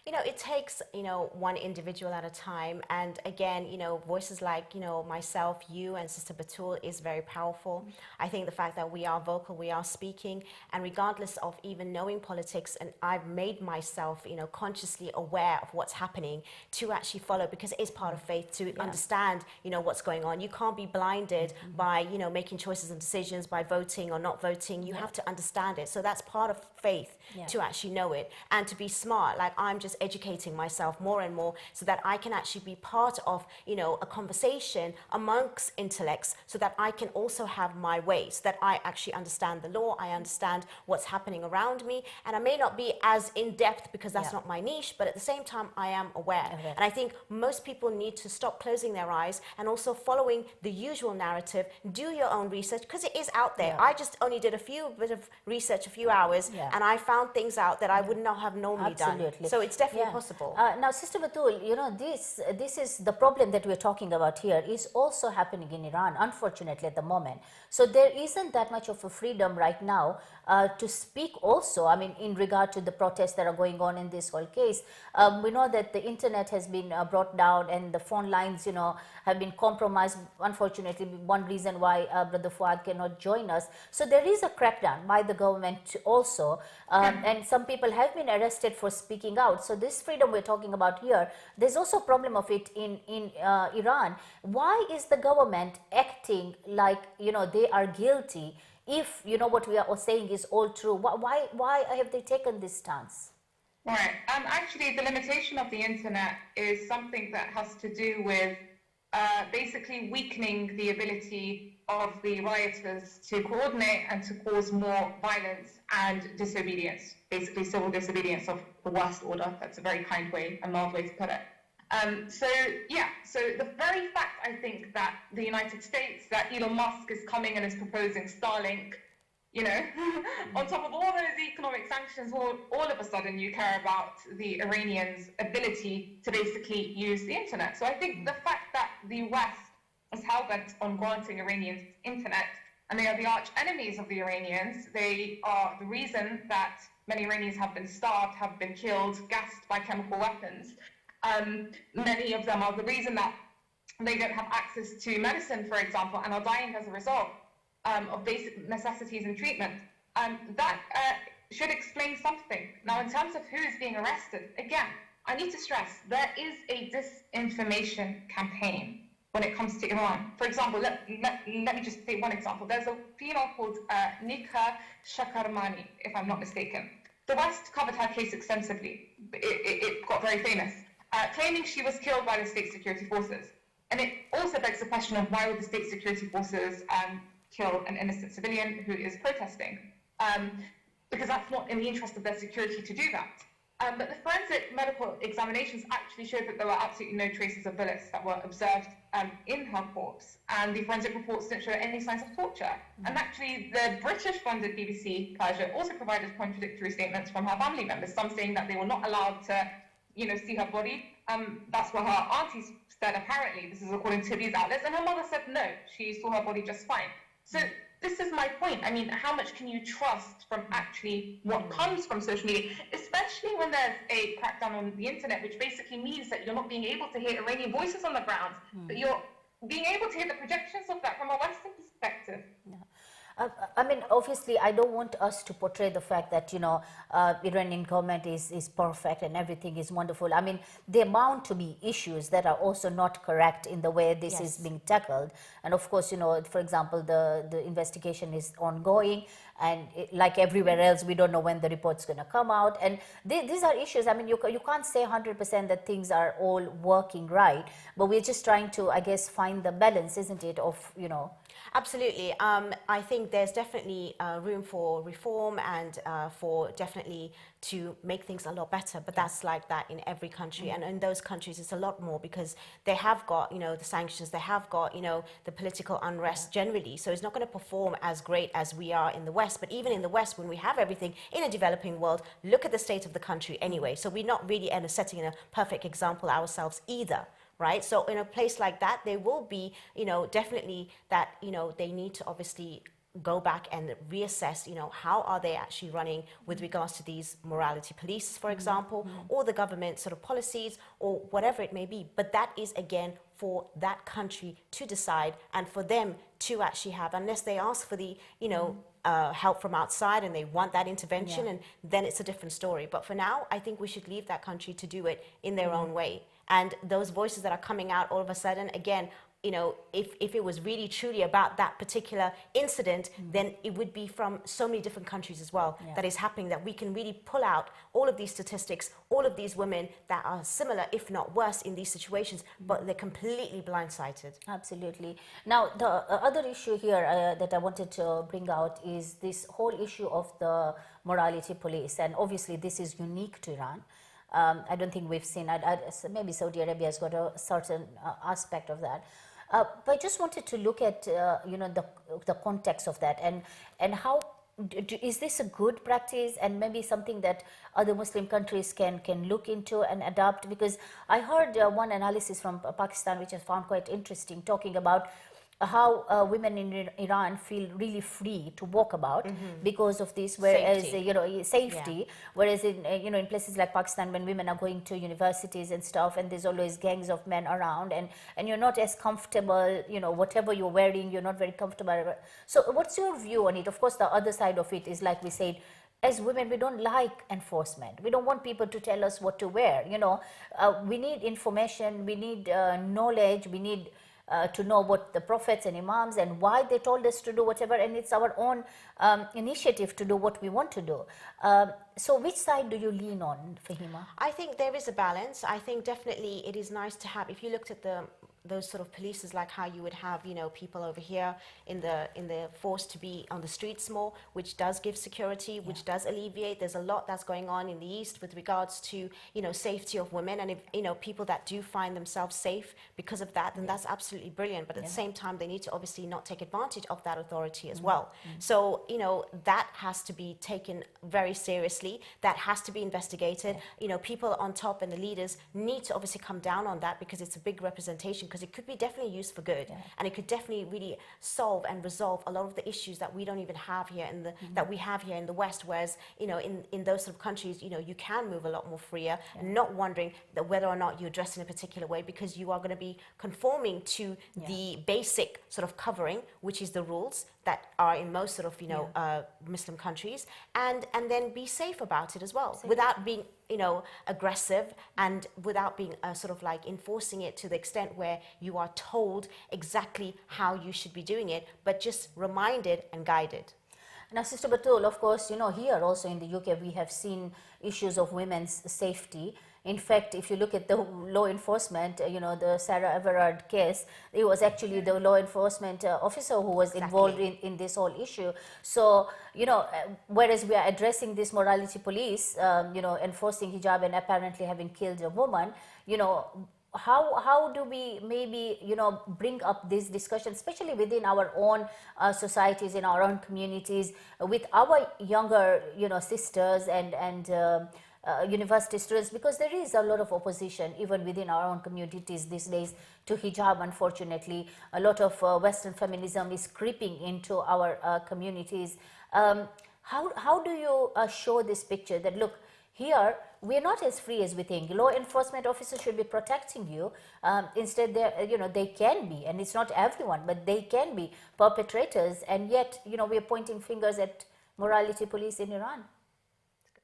You know, it takes, you know, one individual at a time. And again, you know, voices like, you know, myself, you and Sister Batul is very powerful. I think the fact that we are vocal, we are speaking, and regardless of even knowing politics, and I've made myself, you know, consciously aware of what's happening to actually follow, because it is part of faith to understand, you know, what's going on. You can't be blinded by, you know, making choices and decisions by voting or not voting. You have to understand it. So that's part of faith to actually know it and to be smart. Like, I'm just educating myself more and more so that I can actually be part of, you know, a conversation amongst intellects, so that I can also have my way, so that I actually understand the law, I understand what's happening around me, and I may not be as in depth because that's not my niche, but at the same time I am aware. And I think most people need to stop closing their eyes and also following the usual narrative. Do your own research, because it is out there. I just only did a bit of research, a few hours, and I found things out that I would not have normally done. So it's definitely possible. Now, Sister Batul, you know, this is the problem that we're talking about here is also happening in Iran, unfortunately, at the moment. So there isn't that much of a freedom right now to speak also, I mean, in regard to the protests that are going on in this whole case. We know that the internet has been brought down, and the phone lines, you know, have been compromised. Unfortunately, one reason why Brother Fuad cannot join us. So there is a crackdown by the government also, and some people have been arrested for speaking out. So this freedom we're talking about here, there's also a problem of it in Iran. Why is the government acting like, you know, they are guilty if, you know, what we are saying is all true? Why have they taken this stance? Right. Actually, the limitation of the internet is something that has to do with basically weakening the ability of the rioters to coordinate and to cause more violence and disobedience, basically civil disobedience of the worst order. That's a very kind way, a mild way to put it. So the very fact, I think, that the United States, that Elon Musk is coming and is proposing Starlink, you know, on top of all those economic sanctions, all of a sudden you care about the Iranians' ability to basically use the internet. So I think the fact that the West is hell-bent on granting Iranians internet, and they are the arch enemies of the Iranians. They are the reason that many Iranians have been starved, have been killed, gassed by chemical weapons. Many of them are the reason that they don't have access to medicine, for example, and are dying as a result of basic necessities and treatment. That should explain something. Now, in terms of who is being arrested, again, I need to stress there is a disinformation campaign when it comes to Iran. For example, let me just take one example. There's a female called Nika Shakarmani, if I'm not mistaken. The West covered her case extensively. It got very famous, claiming she was killed by the state security forces. And it also begs the question of why would the state security forces kill an innocent civilian who is protesting? Because that's not in the interest of their security to do that. But the forensic medical examinations actually showed that there were absolutely no traces of bullets that were observed in her corpse, and the forensic reports didn't show any signs of torture. And actually, the British-funded BBC Persia also provided contradictory statements from her family members, some saying that they were not allowed to, see her body. That's what her auntie said, apparently. This is according to these outlets. And her mother said no, she saw her body just fine. So this is my point. I mean, how much can you trust from actually what comes from social media, especially when there's a crackdown on the internet, which basically means that you're not being able to hear Iranian voices on the ground, but you're being able to hear the projections of that from a Western perspective. Yeah. I mean, obviously, I don't want us to portray the fact that, Iranian government is perfect and everything is wonderful. I mean, there are bound to be issues that are also not correct in the way this is being tackled. And of course, for example, the investigation is ongoing, and like everywhere else, we don't know when the report's going to come out. And these are issues. I mean, you can't say 100% that things are all working right, but we're just trying to, I guess, find the balance, isn't it, of, Absolutely. I think there's definitely room for reform and for definitely to make things a lot better. But that's like that in every country. And in those countries, it's a lot more because they have got, the sanctions, they have got, the political unrest generally. So it's not going to perform as great as we are in the West. But even in the West, when we have everything in a developing world, look at the state of the country anyway. So we're not really setting a perfect example ourselves either. Right? So in a place like that, there will be, definitely that, they need to obviously go back and reassess, how are they actually running with regards to these morality police, for example, or the government sort of policies or whatever it may be. But that is, again, for that country to decide and for them to actually have, unless they ask for the, help from outside and they want that intervention, and then it's a different story. But for now, I think we should leave that country to do it in their own way. And those voices that are coming out all of a sudden, again, if it was really truly about that particular incident, then it would be from so many different countries as well that is happening, that we can really pull out all of these statistics, all of these women that are similar, if not worse, in these situations, but they're completely blindsided. Absolutely. Now, the other issue here that I wanted to bring out is this whole issue of the morality police. And obviously, this is unique to Iran. I don't think we've seen, maybe Saudi Arabia has got a certain aspect of that. But I just wanted to look at, the context of that and how, is this a good practice and maybe something that other Muslim countries can look into and adopt? Because I heard one analysis from Pakistan, which I found quite interesting, talking about how women in Iran feel really free to walk about because of this, whereas safety. Whereas in places like Pakistan, when women are going to universities and stuff, and there's always gangs of men around, and you're not as comfortable, whatever you're wearing, you're not very comfortable. So what's your view on it? Of course, the other side of it is, like we said, as women, we don't like enforcement. We don't want people to tell us what to wear. We need information, we need knowledge, we need to know what the prophets and imams and why they told us to do whatever, and it's our own initiative to do what we want to do. So which side do you lean on, Fahima? I think there is a balance. I think definitely it is nice to have, if you looked at those sort of polices, like how you would have, people over here in the force to be on the streets more, which does give security, which does alleviate. There's a lot that's going on in the East with regards to, safety of women, and if, people that do find themselves safe because of that, then that's absolutely brilliant. But at the same time, they need to obviously not take advantage of that authority as well. So, that has to be taken very seriously. That has to be investigated. People on top and the leaders need to obviously come down on that, because it's a big representation, because it could be definitely used for good, and it could definitely really solve and resolve a lot of the issues that we don't even have here in the that we have here in the West. Whereas in those sort of countries, you can move a lot more freer, and not wondering that whether or not you're dressed in a particular way, because you are going to be conforming to the basic sort of covering, which is the rules that are in most sort of Muslim countries, and then be safe about it as well, without being aggressive, and without being sort of like enforcing it to the extent where you are told exactly how you should be doing it, but just reminded and guided. Now, Sister Batul, of course, here also in the UK, we have seen issues of women's safety. In fact, if you look at the law enforcement, the Sarah Everard case, it was actually the law enforcement officer who was involved in this whole issue. So, whereas we are addressing this morality police, enforcing hijab and apparently having killed a woman, how do we maybe, you know, bring up this discussion, especially within our own societies, in our own communities, with our younger, you know, sisters and university students, because there is a lot of opposition even within our own communities these days to hijab. Unfortunately, a lot of Western feminism is creeping into our communities. How do you show this picture that, look, here we're not as free as we think. Law enforcement officers should be protecting you. Instead, you know, they can be, and it's not everyone, but they can be perpetrators, and yet, you know, we're pointing fingers at morality police in Iran.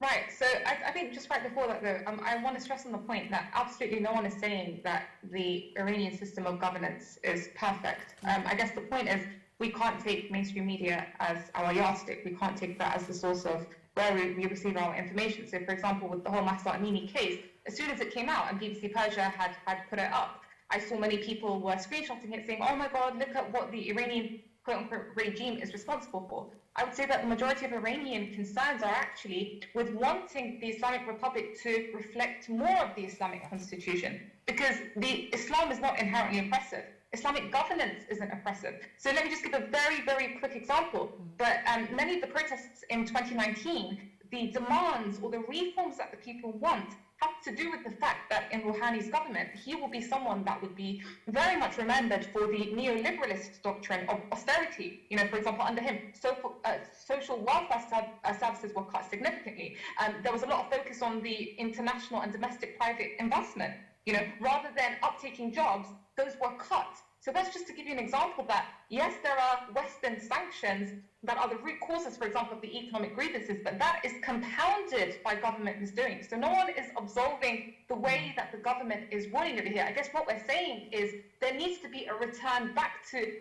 Right. So I think just right before that, though, I want to stress on the point that absolutely no one is saying that the Iranian system of governance is perfect. I guess the point is we can't take mainstream media as our yardstick. We can't take that as the source of where we receive our information. So, for example, with the whole MAHSA AMINI case, as soon as it came out and BBC Persia had put it up, I saw many people were screenshotting it saying, oh my God, look at what the Iranian quote-unquote regime is responsible for. I would say that the majority of Iranian concerns are actually with wanting the Islamic Republic to reflect more of the Islamic constitution, because the Islam is not inherently oppressive. Islamic governance isn't oppressive. So let me just give a very, very quick example. But many of the protests in 2019, the demands or the reforms that the people want have to do with the fact that in Rouhani's government, he will be someone that would be very much remembered for the neoliberalist doctrine of austerity. You know, for example, under him, social welfare services were cut significantly. There was a lot of focus on the international and domestic private investment. You know, rather than uptaking jobs, those were cut. So that's just to give you an example that, yes, there are Western sanctions that are the root causes, for example, of the economic grievances, but that is compounded by government misdoing. So no one is absolving the way that the government is ruling over here. I guess what we're saying is there needs to be a return back to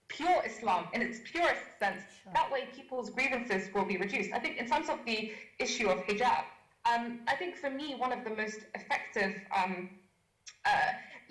pure Islam in its purest sense. Sure. That way people's grievances will be reduced. I think in terms of the issue of hijab, I think for me, one of the most effective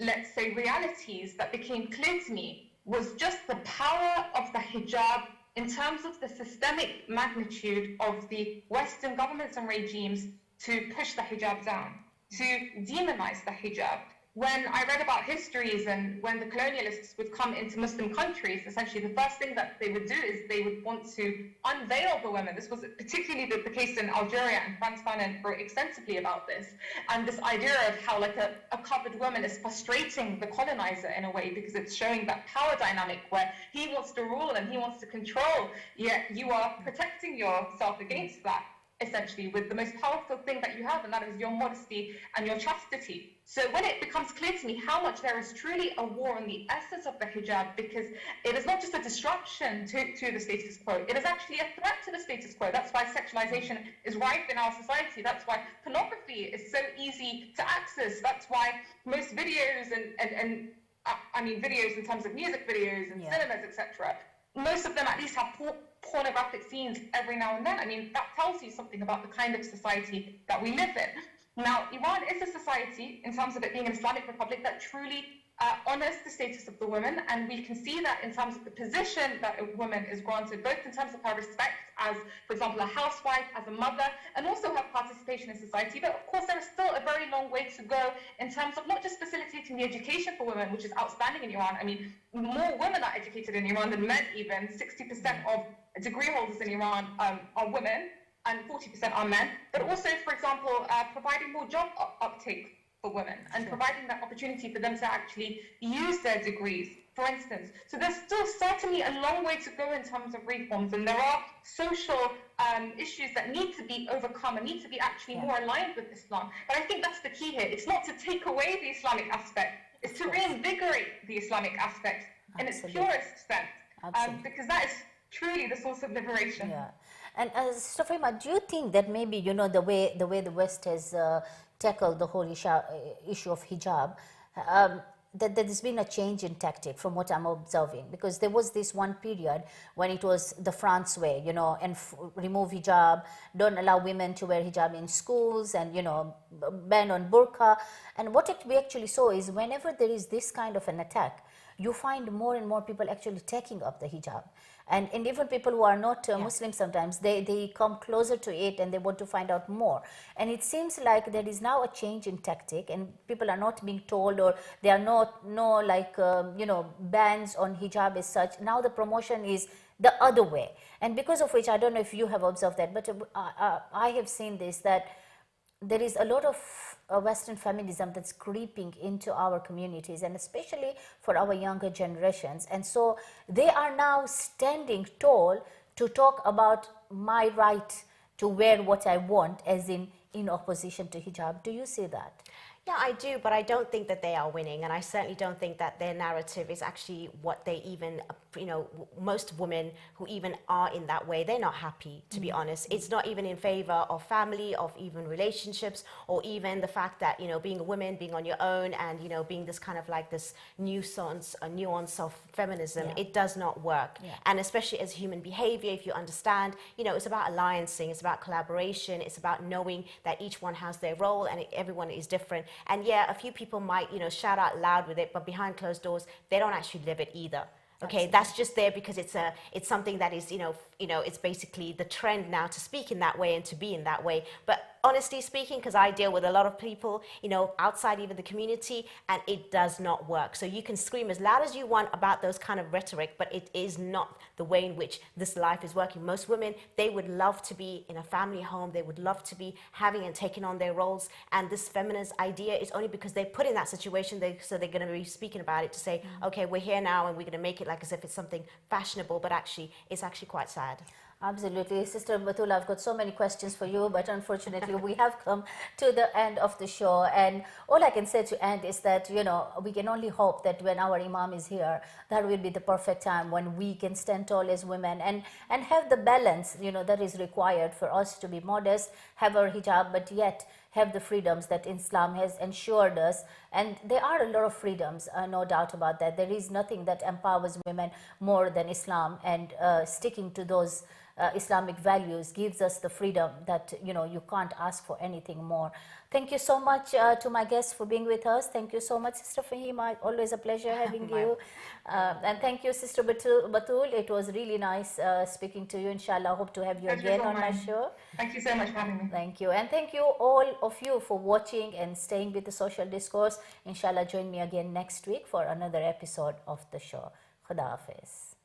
let's say, realities that became clear to me was just the power of the hijab in terms of the systemic magnitude of the Western governments and regimes to push the hijab down, to demonize the hijab. When I read about histories and when the colonialists would come into Muslim countries, essentially the first thing that they would do is they would want to unveil the women. This was particularly the case in Algeria, and Frans Fanon wrote extensively about this. And this idea of how like a covered woman is frustrating the colonizer in a way, because it's showing that power dynamic where he wants to rule and he wants to control, yet you are protecting yourself against that, essentially, with the most powerful thing that you have, and that is your modesty and your chastity. So when it becomes clear to me how much there is truly a war on the essence of the hijab, because it is not just a disruption to the status quo, it is actually a threat to the status quo. That's why sexualization is rife in our society. That's why pornography is so easy to access. That's why most videos and I mean videos in terms of music videos and cinemas, etc., most of them at least have pornographic scenes every now and then. I mean, that tells you something about the kind of society that we live in. Now, Iran is a society, in terms of it being an Islamic republic, that truly honors the status of the woman, and we can see that in terms of the position that a woman is granted, both in terms of her respect as, for example, a housewife, as a mother, and also her participation in society. But of course, there is still a very long way to go in terms of not just facilitating the education for women, which is outstanding in Iran. I mean, more women are educated in Iran than men even. 60% of degree holders in Iran are women, and 40% are men. But also, for example, providing more job uptake for women and providing that opportunity for them to actually use their degrees, for instance. So there's still certainly a long way to go in terms of reforms, and there are social issues that need to be overcome and need to be actually more aligned with Islam. But I think that's the key here. It's not to take away the Islamic aspect, it's to reinvigorate the Islamic aspect in its purest sense, because that is truly the source of liberation. Yeah. And Sofima, do you think that maybe, you know, the way the West has tackled the whole issue of hijab, that there's been a change in tactic from what I'm observing? Because there was this one period when it was the France way, you know, and remove hijab, don't allow women to wear hijab in schools, and, you know, ban on burqa. And what we actually saw is whenever there is this kind of an attack, you find more and more people actually taking up the hijab. And even people who are not Muslim, sometimes they come closer to it and they want to find out more. And it seems like there is now a change in tactic, and people are not being told, or there are no like bans on hijab as such. Now the promotion is the other way, and because of which, I don't know if you have observed that, but I have seen this, that there is a lot of Western feminism that's creeping into our communities, and especially for our younger generations. And so they are now standing tall to talk about my right to wear what I want, as in opposition to hijab. Do you see that? Yeah, I do, but I don't think that they are winning, and I certainly don't think that their narrative is actually what they even, most women who even are in that way, they're not happy, to be honest. It's not even in favor of family, of even relationships, or even the fact that, being a woman, being on your own, and, being this kind of like this nuance of feminism, it does not work. Yeah. And especially as human behavior, if you understand, it's about alliancing, it's about collaboration, it's about knowing that each one has their role and everyone is different. And yeah, a few people might, shout out loud with it, but behind closed doors, they don't actually live it either. Okay, absolutely. That's just there because it's something that is, it's basically the trend now to speak in that way and to be in that way. But honestly speaking, because I deal with a lot of people, outside even the community, and it does not work. So you can scream as loud as you want about those kind of rhetoric, but it is not the way in which this life is working. Most women, they would love to be in a family home. They would love to be having and taking on their roles. And this feminist idea is only because they're put in that situation, so they're going to be speaking about it to say, okay, we're here now and we're going to make it like as if it's something fashionable, but actually, it's actually quite sad. Absolutely. Sister Batul, I've got so many questions for you, but unfortunately we have come to the end of the show. And all I can say to end is that, we can only hope that when our Imam is here, that will be the perfect time when we can stand tall as women and have the balance, that is required for us to be modest, have our hijab, but yet have the freedoms that Islam has ensured us. And there are a lot of freedoms, no doubt about that. There is nothing that empowers women more than Islam, and sticking to those Islamic values gives us the freedom that, you can't ask for anything more. Thank you so much to my guests for being with us. Thank you so much, Sister Fahima. Always a pleasure having you. And thank you, Sister Batul. It was really nice speaking to you. Inshallah, hope to have you again on my show. Thank you so much for having me. Thank you. And thank you all of you for watching and staying with the Social Discourse. Inshallah, join me again next week for another episode of the show. Khuda Hafiz.